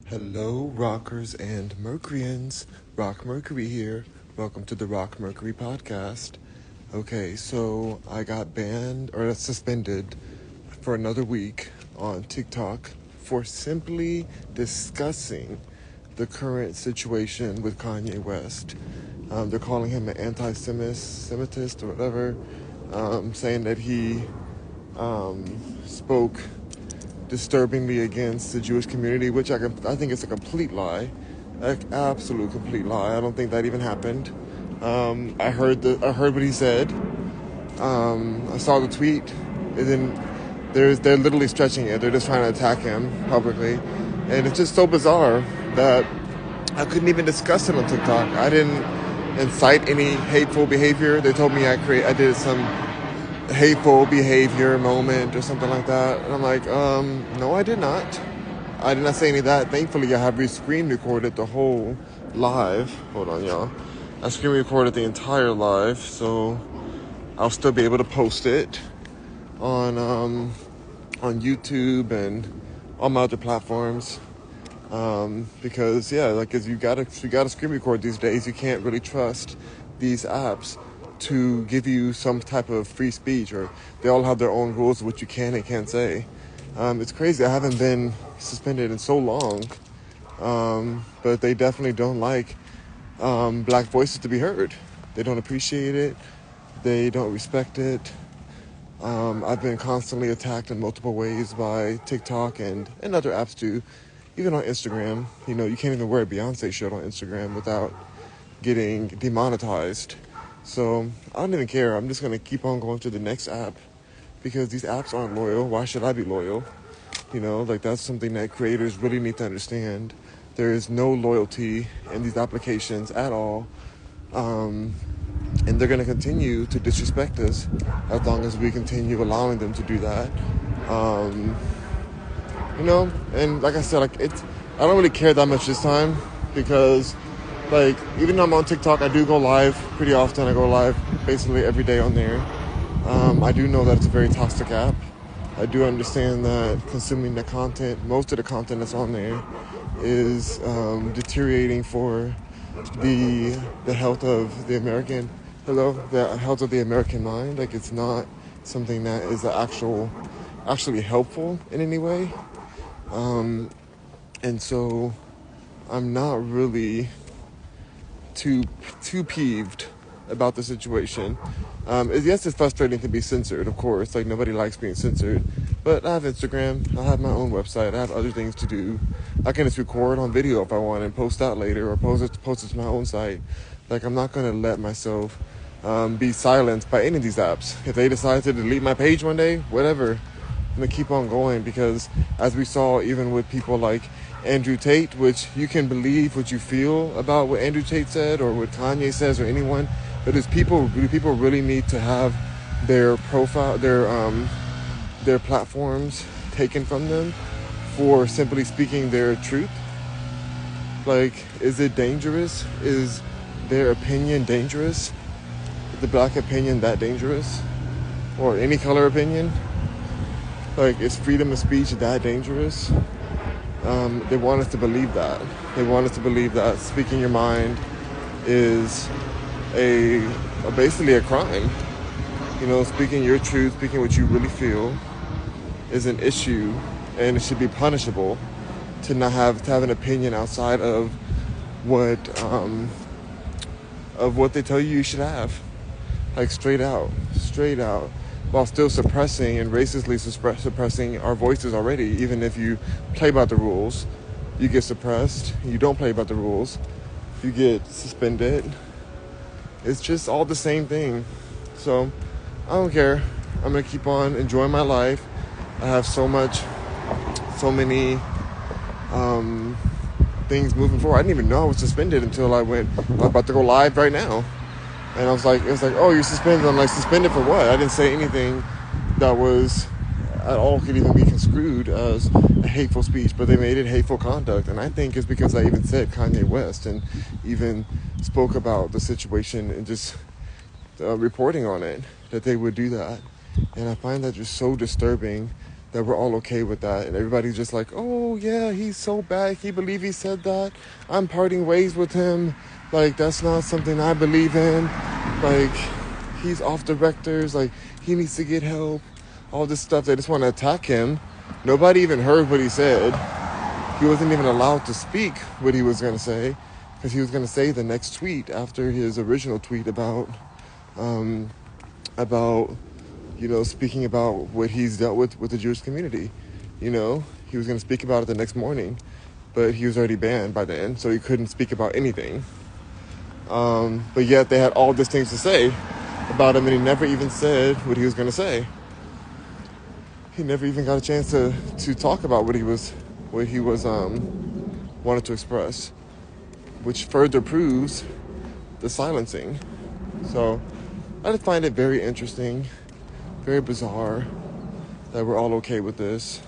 Hello, rockers and Mercuryans. Rock Mercury here. Welcome to the Rock Mercury podcast. Okay, so I got banned or suspended for another week on TikTok for simply discussing the current situation with Kanye West. They're calling him an anti-Semitist or whatever, saying that he spoke disturbingly against the Jewish community, which I think is a complete lie, an absolute complete lie. I don't think that even happened. I heard what he said. I saw the tweet, and then they're literally stretching it. They're just trying to attack him publicly, and it's just so bizarre that I couldn't even discuss it on TikTok. I didn't incite any hateful behavior. They told me I did some hateful behavior moment or something like that. And I'm like, no, I did not. I did not say any of that. Thankfully, I have screen recorded the whole live. Hold on, y'all. I screen recorded the entire live, so I'll still be able to post it on YouTube and all my other platforms. Because you gotta screen record these days. You can't really trust these apps to give you some type of free speech, or they all have their own rules of what you can and can't say. It's crazy. I haven't been suspended in so long, but they definitely don't like black voices to be heard. They don't appreciate it. They don't respect it. I've been constantly attacked in multiple ways by TikTok and other apps too. Even on Instagram, you can't even wear a Beyonce shirt on Instagram without getting demonetized. So I don't even care. I'm just going to keep on going to the next app because these apps aren't loyal. Why should I be loyal? That's something that creators really need to understand. There is no loyalty in these applications at all. And they're going to continue to disrespect us as long as we continue allowing them to do that. And like I said, I don't really care that much this time because even though I'm on TikTok, I do go live pretty often. I go live basically every day on there. I do know that it's a very toxic app. I do understand that consuming the content, most of the content that's on there is deteriorating for the health of the American, the health of the American mind. It's not something that is actually helpful in any way. And so I'm not really too peeved about the situation. Yes, it's frustrating to be censored, of course. Nobody likes being censored. But I have Instagram. I have my own website. I have other things to do. I can just record on video if I want and post that later, or post it to my own site. I'm not going to let myself be silenced by any of these apps. If they decide to delete my page one day, whatever, I'm going to keep on going because as we saw even with people like Andrew Tate, which you can believe what you feel about what Andrew Tate said or what Kanye says or anyone, but do people really need to have their profile, their platforms taken from them for simply speaking their truth? Is it dangerous? Is their opinion dangerous? Is the black opinion that dangerous? Or any color opinion? Is freedom of speech that dangerous? They want us to believe that. They want us to believe that speaking your mind is basically a crime. Speaking your truth, speaking what you really feel is an issue, and it should be punishable to not have an opinion outside of what they tell you should have. Straight out, while still suppressing and racistly suppressing our voices already. Even if you play by the rules, you get suppressed. You don't play by the rules, you get suspended. It's just all the same thing. So I don't care. I'm going to keep on enjoying my life. I have so many things moving forward. I didn't even know I was suspended until I'm about to go live right now. And it was like, oh, you're suspended. I'm like, suspended for what? I didn't say anything that was at all could even be construed as a hateful speech, but they made it hateful conduct. And I think it's because I even said Kanye West and even spoke about the situation and just reporting on it, that they would do that. And I find that just so disturbing that we're all okay with that, and everybody's just like, oh yeah, he's so bad, he believe he said that, I'm parting ways with him, like that's not something I believe in, like he's off the rectors, like he needs to get help, all this stuff. They just want to attack him. Nobody even heard what he said. He wasn't even allowed to speak what he was going to say, because he was going to say the next tweet after his original tweet about speaking about what he's dealt with the Jewish community. He was going to speak about it the next morning, but he was already banned by then, so he couldn't speak about anything. But yet they had all these things to say about him, and he never even said what he was going to say. He never even got a chance to talk about what he was wanted to express, which further proves the silencing. So I just find it very interesting, very bizarre that we're all okay with this,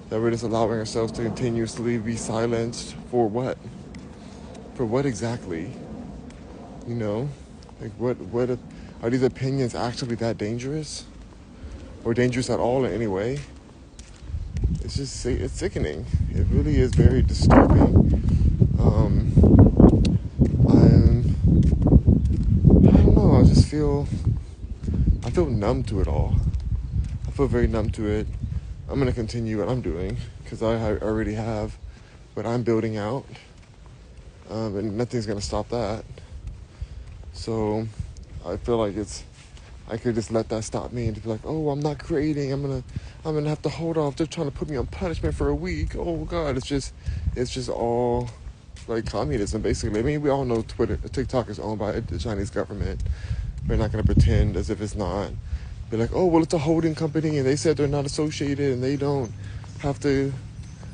that we're just allowing ourselves to continuously be silenced for what? For what exactly? Like what are these opinions actually that dangerous? Or dangerous at all in any way? It's sickening. It really is very disturbing. I don't know, I feel numb to it all. I feel very numb to it. I'm going to continue what I'm doing, because I already have what I'm building out, and nothing's going to stop that. So I feel like I could just let that stop me and just be like, oh, I'm not creating, I'm gonna have to hold off, they're trying to put me on punishment for a week, oh god, it's just all like communism basically. I mean, we all know TikTok is owned by the Chinese government. We're not gonna pretend as if it's not. Be like, oh well, it's a holding company and they said they're not associated and they don't have to,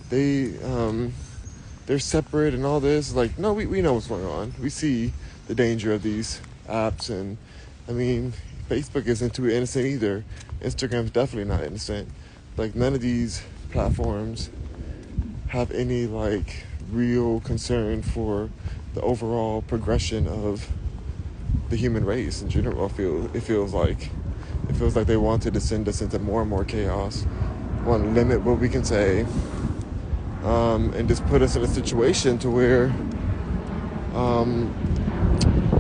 they're separate and all this. Like, no, we know what's going on. We see the danger of these apps, and I mean, Facebook isn't too innocent either. Instagram's definitely not innocent. Like, none of these platforms have any like real concern for the overall progression of the human race in general. It feels like they wanted to send us into more and more chaos, want to limit what we can say, and just put us in a situation to where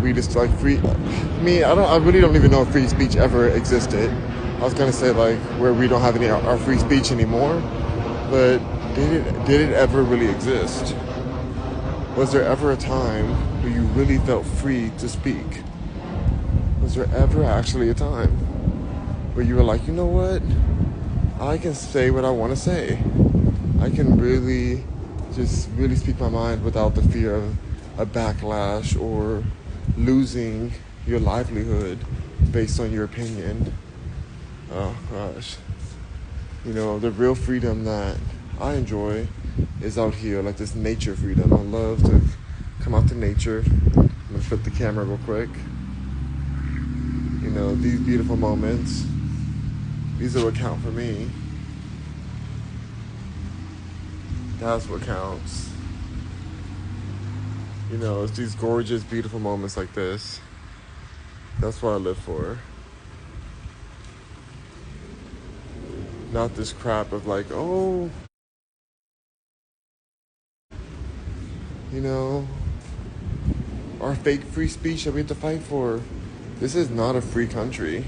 we just like free. I really don't even know if free speech ever existed. I was gonna say like where we don't have any our free speech anymore, but did it ever really exist? Was there ever a time where you really felt free to speak? Was there ever actually a time where you were like, you know what? I can say what I want to say. I can really speak my mind without the fear of a backlash or losing your livelihood based on your opinion. Oh gosh. The real freedom that I enjoy is out here, like this nature freedom. I love to come out to nature. I'm gonna flip the camera real quick. These beautiful moments, these are what count for me. That's what counts. It's these gorgeous, beautiful moments like this. That's what I live for. Not this crap of like, oh, our fake free speech that we have to fight for. This is not a free country.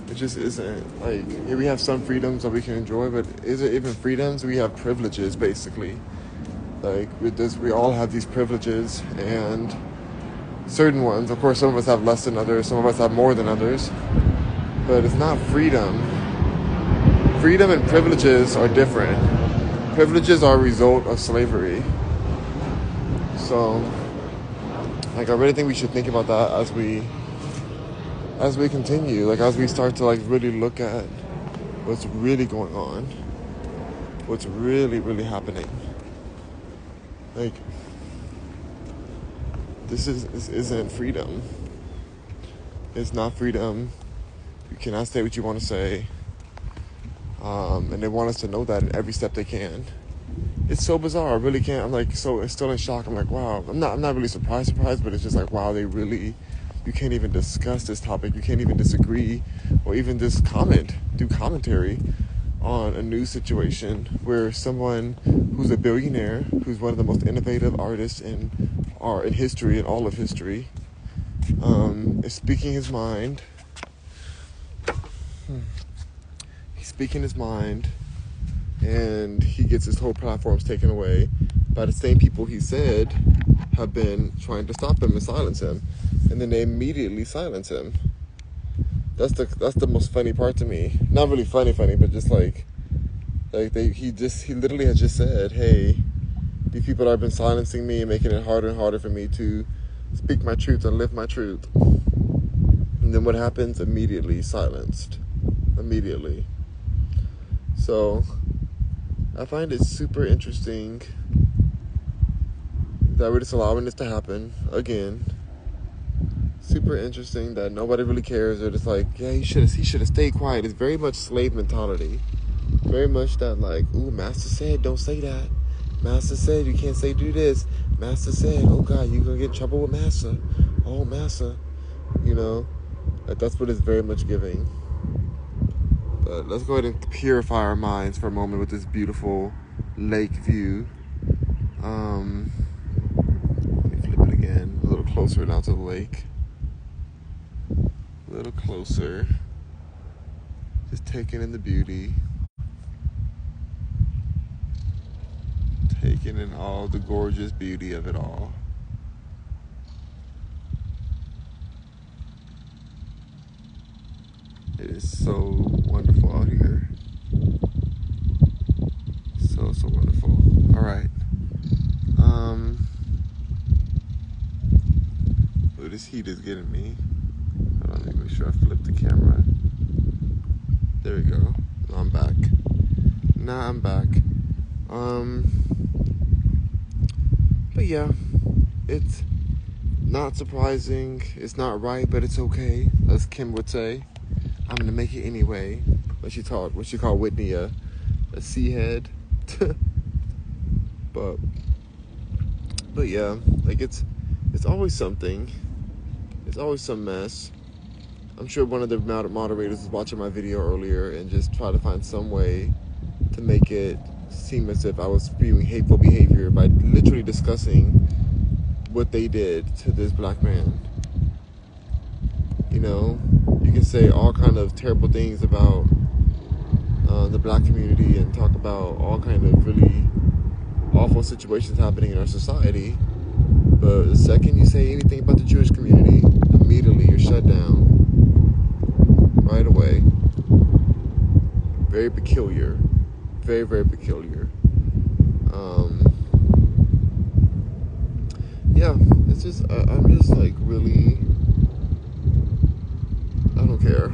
It just isn't. Like, here we have some freedoms that we can enjoy, but is it even freedoms? We have privileges, basically. Like, with this, we all have these privileges, and certain ones, of course, some of us have less than others, some of us have more than others, but it's not freedom. Freedom and privileges are different. Privileges are a result of slavery. So, like, I really think we should think about that as we continue, like, as we start to, like, really look at what's really going on, what's really, really happening. Like, this isn't freedom. It's not freedom. You cannot say what you want to say. And they want us to know that in every step they can. It's so bizarre. I really can't. I'm like, so it's still in shock. I'm like, wow. I'm not really surprised, but it's just like, wow, you can't even discuss this topic. You can't even disagree or even just do commentary on a news situation where someone who's a billionaire, who's one of the most innovative artists in history, in all of history, is speaking his mind. He's speaking his mind, and he gets his whole platforms taken away by the same people he said have been trying to stop him and silence him, and then they immediately silence him. That's the most funny part to me. Not really funny, but just he literally has just said, hey, these people have been silencing me and making it harder and harder for me to speak my truth and live my truth. And then what happens? Immediately silenced. Immediately. So I find it super interesting that we're just allowing this to happen again. Super interesting that nobody really cares. They're just like, yeah, he should have stayed quiet. It's very much slave mentality. Very much that ooh, Master said don't say that. Master said you can't say do this. Master said, oh God, you're gonna get in trouble with Master. Oh, Master. That's what it's very much giving. But let's go ahead and purify our minds for a moment with this beautiful lake view. Let me flip it again. A little closer now to the lake. A little closer. Just taking in the beauty. Taking in all the gorgeous beauty of it all. It is so wonderful out here. So wonderful. All right. Oh, this heat is getting me. Hold on, let me make sure I flip the camera. There we go. Now I'm back. But yeah, it's not surprising. It's not right, but it's okay, as Kim would say. I'm gonna make it anyway. What she called Whitney a C-head. but yeah, it's always something. It's always some mess. I'm sure one of the moderators was watching my video earlier and just tried to find some way to make it seem as if I was spewing hateful behavior by literally discussing what they did to this black man. You can say all kind of terrible things about the black community and talk about all kind of really awful situations happening in our society, but the second you say anything about the Jewish community, immediately you're shut down right away. Very peculiar. Very, very peculiar. Yeah, it's just, I'm just really, I don't care.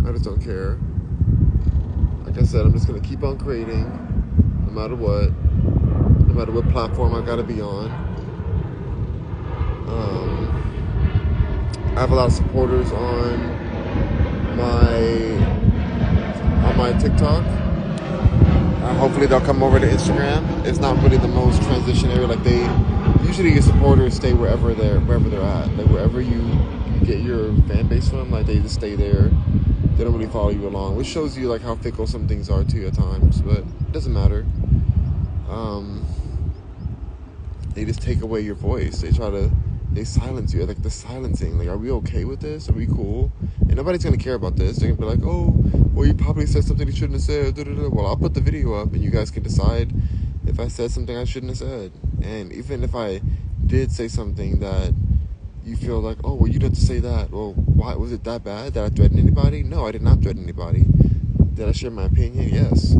I just don't care. Like I said, I'm just going to keep on creating, no matter what platform I got to be on. I have a lot of supporters on my TikTok. Hopefully they'll come over to Instagram. It's not really the most transition area. Usually your supporters stay wherever they're at. Wherever you get your fan base from, they just stay there. They don't really follow you along, which shows you how fickle some things are too at times. But it doesn't matter. They just take away your voice. They silence you. The silencing. Are we okay with this? Are we cool? And nobody's gonna care about this. They're gonna be like, oh, well, you probably said something you shouldn't have said. Well, I'll put the video up, and you guys can decide if I said something I shouldn't have said. And even if I did say something that you feel like, oh, well, you didn't have to say that. Well, why was it that bad? Did I threaten anybody? No, I did not threaten anybody. Did I share my opinion? Yes.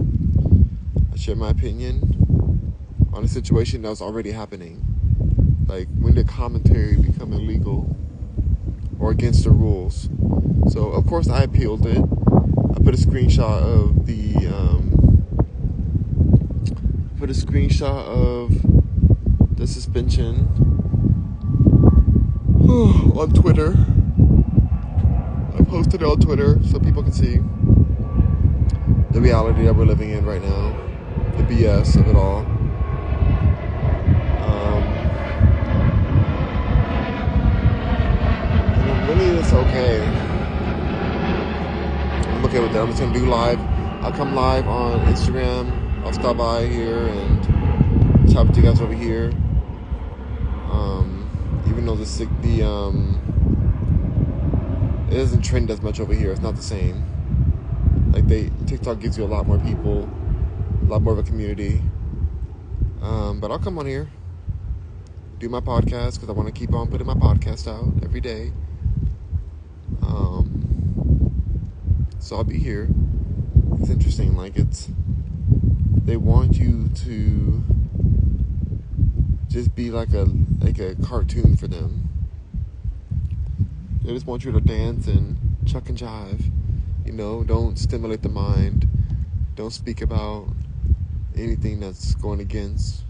I shared my opinion on a situation that was already happening. When did commentary become illegal or against the rules? So, of course, I appealed it. I put a screenshot of the suspension on Twitter. I posted it on Twitter so people can see the reality that we're living in right now, the BS of it all. And really, it's okay. I'm okay with that. I'm just gonna do live I'll come live on Instagram. I'll stop by here and chat with you guys over here. Even though it doesn't trend as much over here. It's not the same. Like TikTok gives you a lot more people, a lot more of a community. But I'll come on here, do my podcast, because I want to keep on putting my podcast out every day. So I'll be here. It's interesting. They want you to just be like a cartoon for them. They just want you to dance and chuck and jive. Don't stimulate the mind. Don't speak about anything that's going against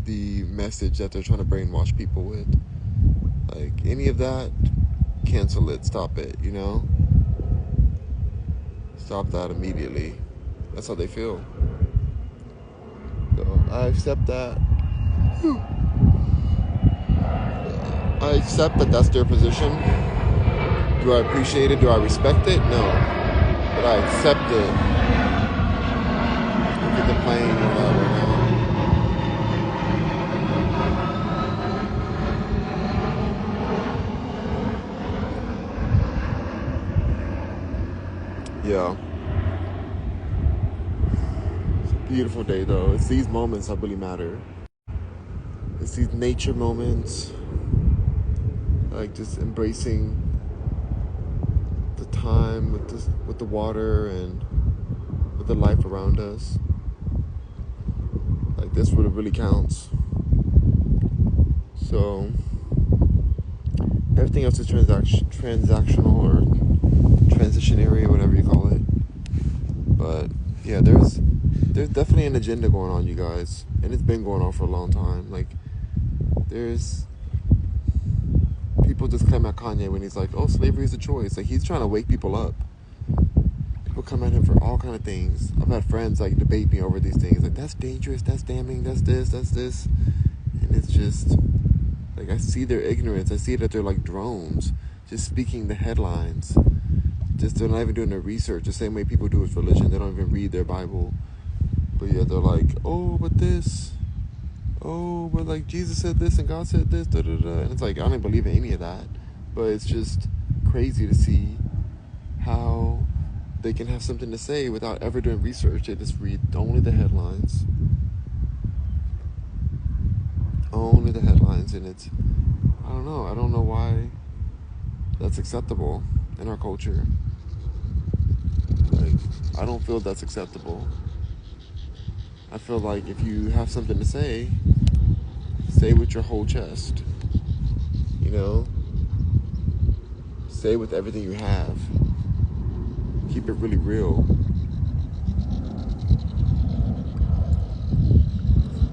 the message that they're trying to brainwash people with. Any of that, cancel it, stop it, Stop that immediately. That's how they feel. So I accept that. I accept that that's their position. Do I appreciate it? Do I respect it? No. But I accept it. You can complain or whatever, Yeah. It's a beautiful day, though. It's these moments that really matter. It's these nature moments, just embracing the time with the water and with the life around us. That's what it really counts. So everything else is transactional or transitionary, or whatever you call it. But yeah, there's definitely an agenda going on, you guys, and it's been going on for a long time. There's people just come at Kanye when he's like, "Oh, slavery is a choice." He's trying to wake people up. People come at him for all kind of things. I've had friends debate me over these things. That's dangerous, that's damning, that's this, and it's just I see their ignorance. I see that they're like drones, just speaking the headlines. They're not even doing their research the same way people do with religion. They don't even read their Bible. But yeah, they're like, "Oh, but this. Oh, but Jesus said this and God said this, da da da." And it's I don't believe in any of that. But it's just crazy to see how they can have something to say without ever doing research. They just read only the headlines. Only the headlines. And it's, I don't know why that's acceptable in our culture. I don't feel that's acceptable. I feel if you have something to say with your whole chest. Say with everything you have. Keep it really real.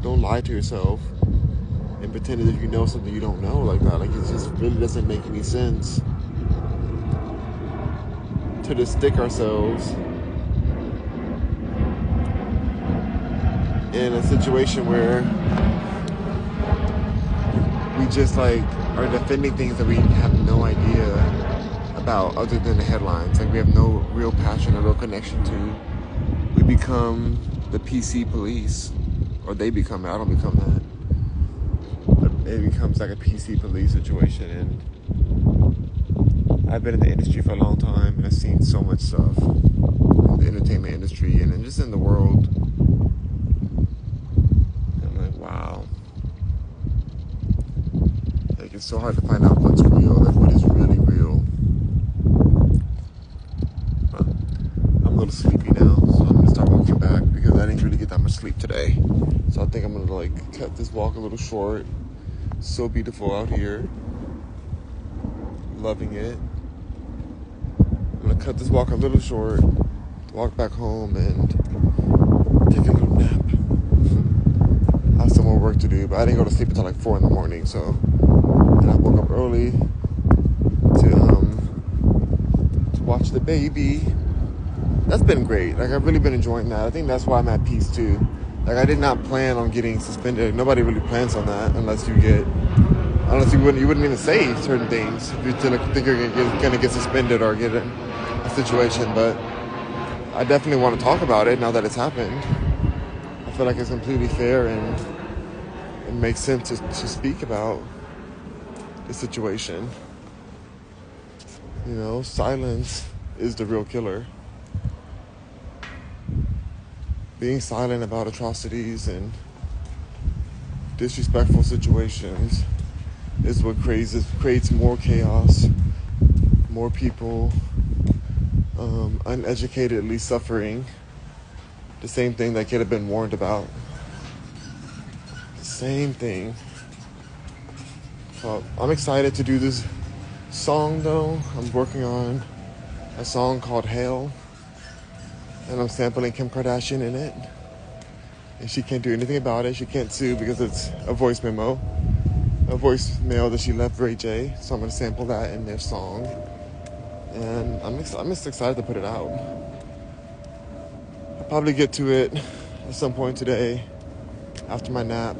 Don't lie to yourself and pretend as if you know something you don't know like that. It just really doesn't make any sense to just stick ourselves in a situation where we just are defending things that we have no idea about other than the headlines. We have no real passion or real connection to. We become the PC police, or they become it. I don't become that. But it becomes a PC police situation. And I've been in the industry for a long time, and I've seen so much stuff in the entertainment industry and just in the world. I'm wow. It's so hard to find out what's real, what is really real. I'm a little sleepy now, so I'm gonna start walking back because I didn't really get that much sleep today. So I think I'm gonna cut this walk a little short. So beautiful out here. Loving it. I'm gonna cut this walk a little short, walk back home and take a little nap. I have some more work to do, but I didn't go to sleep until 4 in the morning, so. And I woke up early to watch the baby. That's been great. I've really been enjoying that. I think that's why I'm at peace too. I did not plan on getting suspended. Nobody really plans on that unless you wouldn't even say certain things if you think you're gonna get suspended or get in a situation. But I definitely want to talk about it now that it's happened. I feel like it's completely fair and it makes sense to speak about the situation. You know, silence is the real killer. Being silent about atrocities and disrespectful situations is what creates more chaos, more people uneducatedly suffering the same thing that could have been warned about. The same thing. So I'm excited to do this song though. I'm working on a song called Hell, and I'm sampling Kim Kardashian in it. And she can't do anything about it. She can't sue because it's a voicemail that she left Ray J. So I'm gonna sample that in their song, and I'm just excited to put it out. I'll probably get to it at some point today after my nap.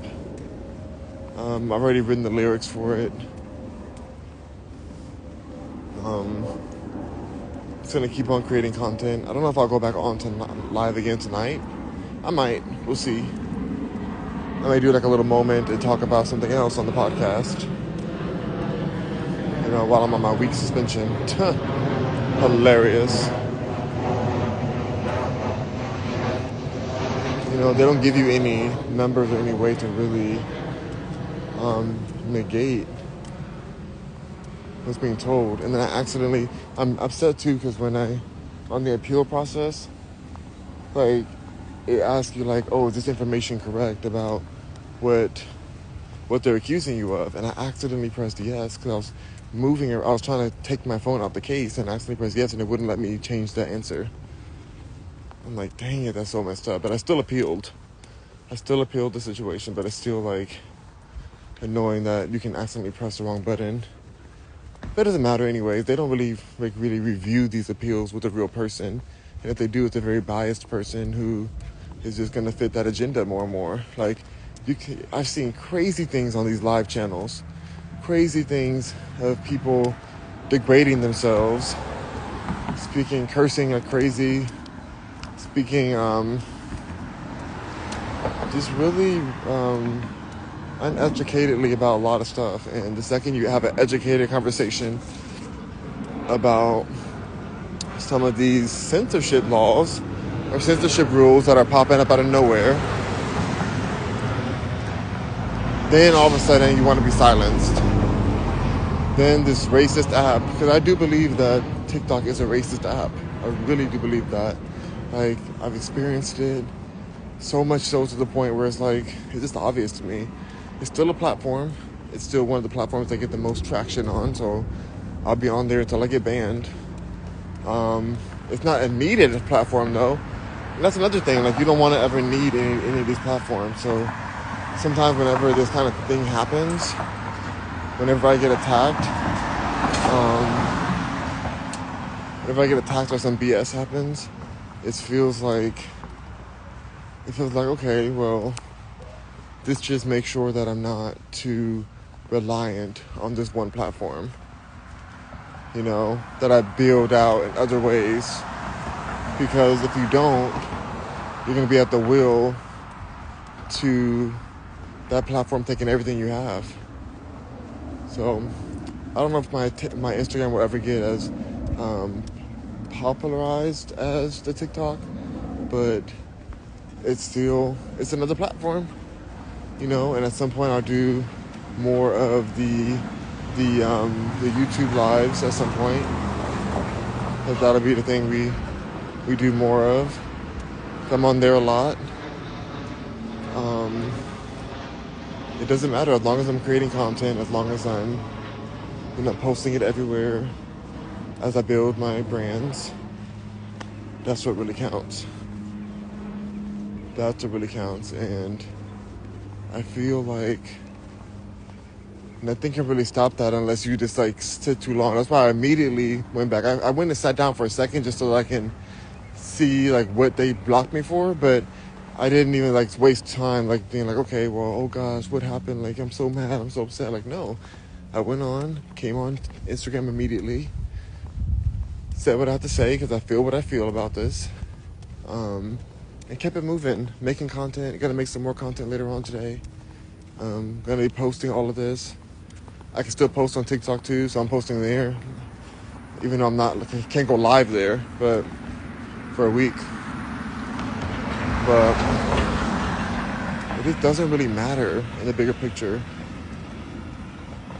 I've already written the lyrics for it. Just gonna keep on creating content. I don't know if I'll go back on to live again tonight. I might. We'll see. I may do like a little moment and talk about something else on the podcast. You know, while I'm on my week suspension. Hilarious. You know, they don't give you any numbers or any way to really negate what's being told. And then I'm upset too because when on the appeal process, like, it asks you like, oh, is this information correct about what they're accusing you of? And I accidentally pressed yes because I was trying to take my phone out the case and I accidentally pressed yes and it wouldn't let me change the answer. I'm like, dang it, that's so messed up. But I still appealed the situation, but it's still like annoying that you can accidentally press the wrong button. But it doesn't matter anyways. They don't really review these appeals with a real person. And if they do, it's a very biased person who is just going to fit that agenda more and more. Like, I've seen crazy things on these live channels. Crazy things of people degrading themselves. Cursing like crazy. Speaking, just really uneducatedly about a lot of stuff. And the second you have an educated conversation about some of these censorship laws or censorship rules that are popping up out of nowhere, then all of a sudden you want to be silenced. Then this racist app, because I do believe that TikTok is a racist app. I really do believe that. Like, I've experienced it so much so to the point where it's like, it's just obvious to me. It's still a platform. It's still one of the platforms I get the most traction on, so I'll be on there until I get banned. It's not a needed platform though. And that's another thing, like, you don't want to ever need any of these platforms. So sometimes whenever this kind of thing happens, whenever I get attacked or some BS happens, it feels like, okay, well, this just makes sure that I'm not too reliant on this one platform. You know, that I build out in other ways. Because if you don't, you're going to be at the will to that platform taking everything you have. So I don't know if my Instagram will ever get as popularized as the TikTok, but it's another platform, you know. And at some point I'll do more of the YouTube lives at some point. But that'll be the thing we do more of. I'm on there a lot. It doesn't matter as long as I'm creating content, as long as I'm, you know, posting it everywhere as I build my brands. That's what really counts. That's what really counts. And I feel like nothing can really stop that unless you just like sit too long. That's why I immediately went back. I went and sat down for a second just so that I can see like what they blocked me for, but I didn't even like waste time like being like, okay, well, oh gosh, what happened? Like, I'm so mad, I'm so upset. Like, no. I came on Instagram immediately, said what I have to say because I feel what I feel about this. and kept it moving, making content. Gonna make some more content later on today. Gonna be posting all of this. I can still post on TikTok too, so I'm posting there. Even though can't go live there, but for a week. But it doesn't really matter in the bigger picture.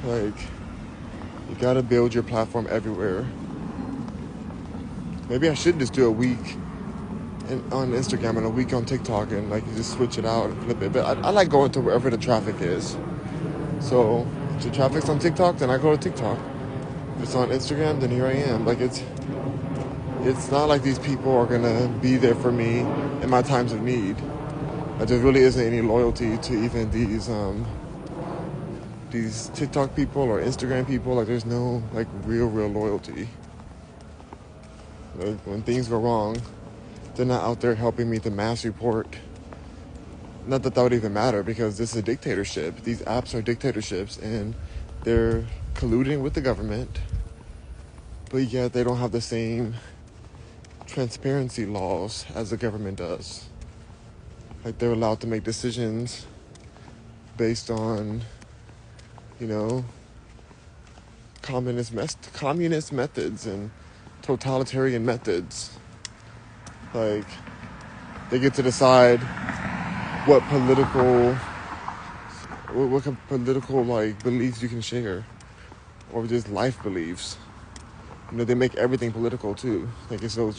Like, you gotta build your platform everywhere. Maybe I should just do a week on Instagram and a week on TikTok and like just switch it out and flip it. But I like going to wherever the traffic is. So if the traffic's on TikTok, then I go to TikTok. If it's on Instagram, then here I am. Like it's not like these people are gonna be there for me in my times of need. Like, there really isn't any loyalty to even these TikTok people or Instagram people. Like there's no like real loyalty. Like when things go wrong, they're not out there helping me to mass report. Not that would even matter, because this is a dictatorship. These apps are dictatorships, and they're colluding with the government. But yet they don't have the same transparency laws as the government does. Like they're allowed to make decisions based on, communist methods and totalitarian methods. Like, they get to decide what political like beliefs you can share, or just life beliefs. They make everything political too. Like, so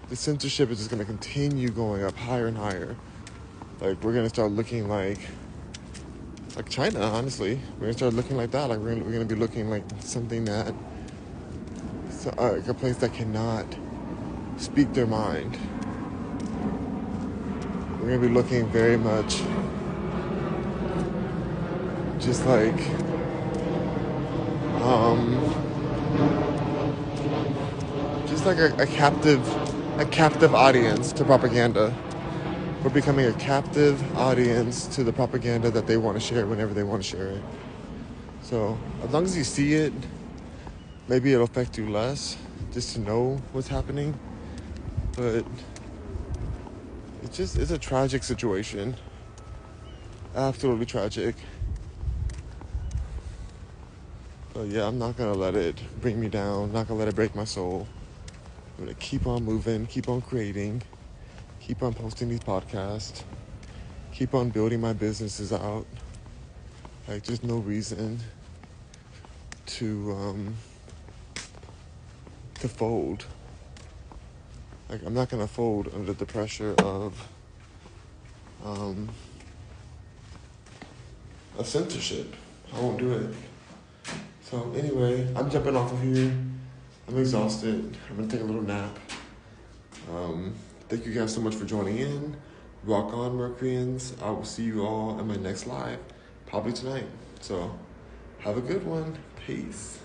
the censorship is just gonna continue going up higher and higher. Like, we're gonna start looking like China. Honestly, we're gonna start looking like that. Like, we're gonna be looking like something that, like a place that cannot speak their mind. We're gonna be looking very much just like a captive audience to propaganda. We're becoming a captive audience to the propaganda that they want to share whenever they want to share it. So as long as you see it, maybe it'll affect you less, just to know what's happening. But it's a tragic situation. Absolutely tragic. But yeah, I'm not gonna let it bring me down. Not gonna let it break my soul. I'm gonna keep on moving, keep on creating, keep on posting these podcasts, keep on building my businesses out. Like, there's no reason to fold. Like, I'm not gonna fold under the pressure of censorship. I won't do it. So anyway, I'm jumping off of here. I'm exhausted. I'm gonna take a little nap. Thank you guys so much for joining in. Rock on, Mercuryans. I will see you all in my next live, probably tonight. So have a good one. Peace.